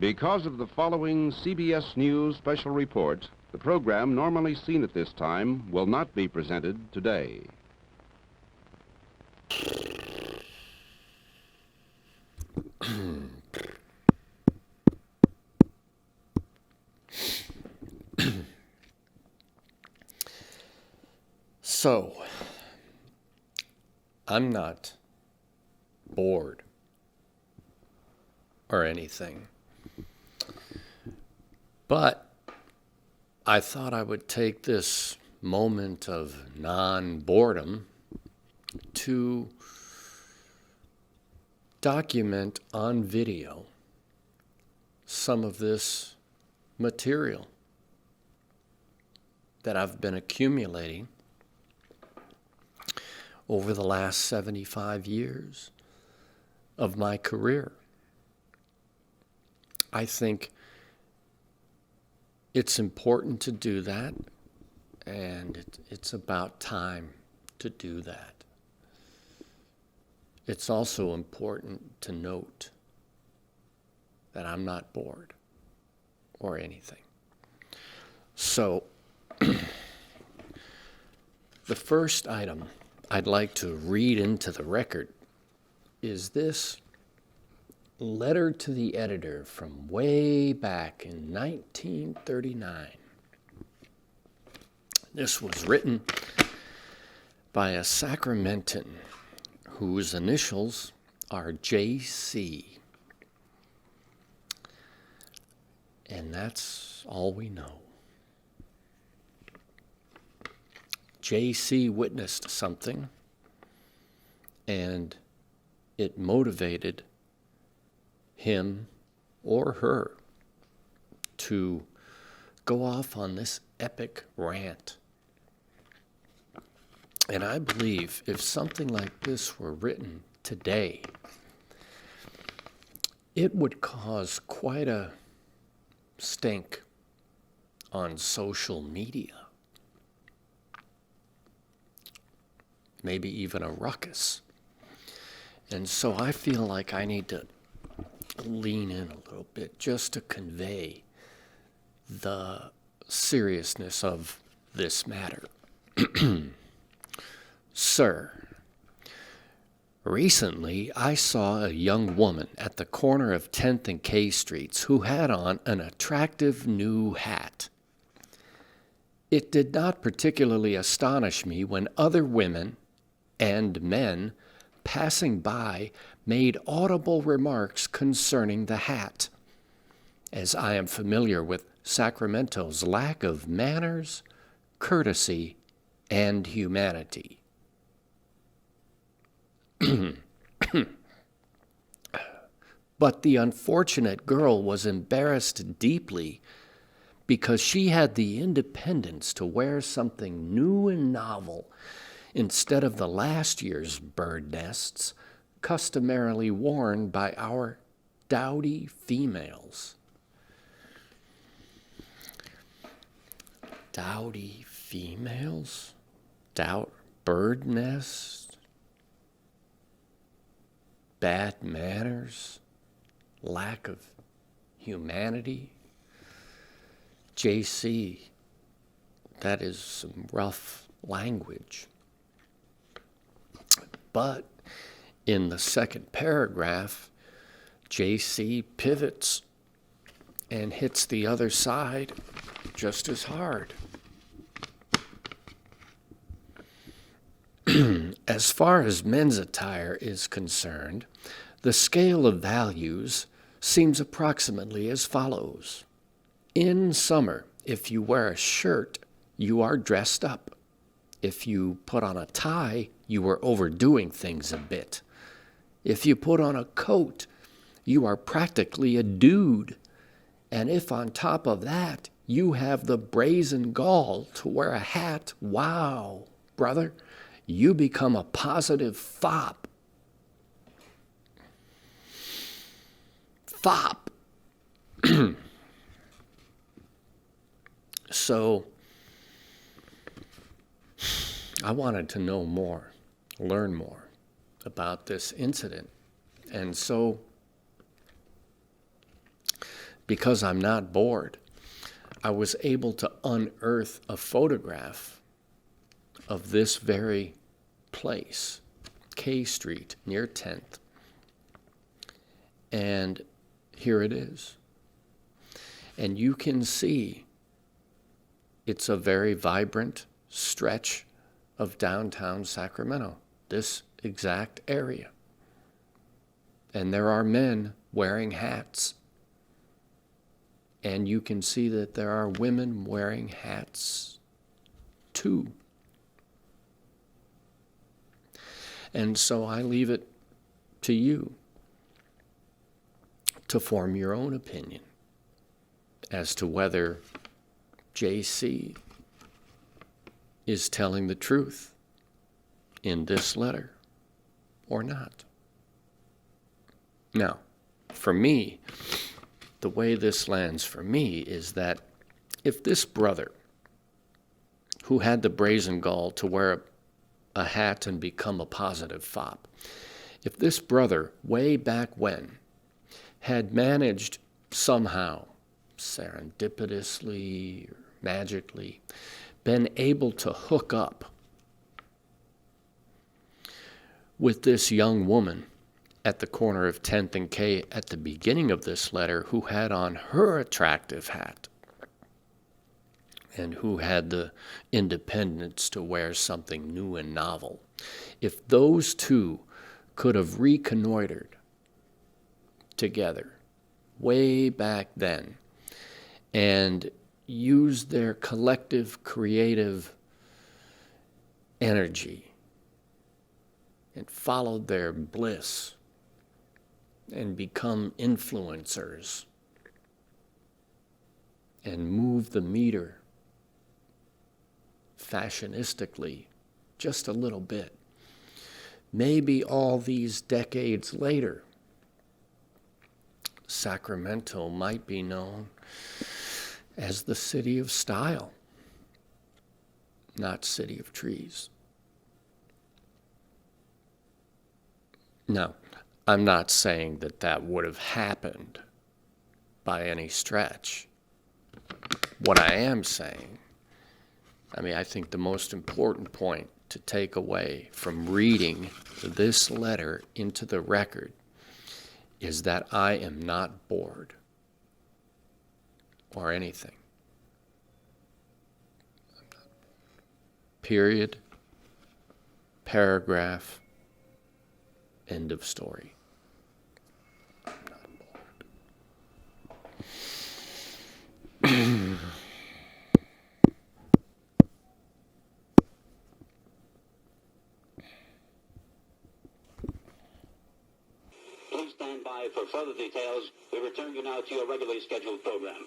Because of the following CBS News special report, the program normally seen at this time will not be presented today. So, I'm not bored or anything, but I thought I would take this moment of non-boredom to document on video some of this material that I've been accumulating over the last 75 years of my career. I think it's important to do that, and it's about time to do that. It's also important to note that I'm not bored or anything. So, the first item I'd like to read into the record is this letter to the editor from way back in 1939. This was written by a Sacramentan whose initials are J.C. And that's all we know. J.C. witnessed something, and it motivated him or her to go off on this epic rant. And I believe if something like this were written today, it would cause quite a stink on social media. Maybe even a ruckus. And so I feel like I need to lean in a little bit just to convey the seriousness of this matter. Sir, recently I saw a young woman at the corner of 10th and K Streets who had on an attractive new hat. It did not particularly astonish me when other women and men passing by made audible remarks concerning the hat, as I am familiar with Sacramento's lack of manners, courtesy, and humanity. But the unfortunate girl was embarrassed deeply because she had the independence to wear something new and novel instead of the last year's bird nests customarily worn by our dowdy females. Dowdy females? Bird nests? Bad manners? Lack of humanity? JC, that is some rough language. But in the second paragraph, JC pivots and hits the other side just as hard. As far as men's attire is concerned, the scale of values seems approximately as follows. In summer, if you wear a shirt, you are dressed up. If you put on a tie, you are overdoing things a bit. If you put on a coat, you are practically a dude. And if on top of that, you have the brazen gall to wear a hat, wow, brother, you become a positive fop. Fop. So, I wanted to know more, learn more about this incident. And so, because I'm not bored, I was able to unearth a photograph of this very place, K Street, near 10th. And here it is. And you can see it's a very vibrant stretch of downtown Sacramento, this exact area. And there are men wearing hats. And you can see that there are women wearing hats too. And so I leave it to you to form your own opinion as to whether JC is telling the truth in this letter or not. Now, for me, the way this lands for me is that if this brother, who had the brazen gall to wear a hat and become a positive fop, if this brother, way back when, had managed somehow, serendipitously or magically, been able to hook up with this young woman at the corner of 10th and K at the beginning of this letter, who had on her attractive hat and who had the independence to wear something new and novel, if those two could have reconnoitered together way back then and used their collective creative energy and followed their bliss and become influencers and move the meter fashionistically just a little bit, maybe all these decades later, Sacramento might be known as the city of style, not city of trees. Now, I'm not saying that that would have happened by any stretch. What I am saying, I think the most important point to take away from reading this letter into the record is that I am not bored or anything. Period, paragraph, end of story. I'm not bored. Please stand by for further details. We return you now to your regularly scheduled program.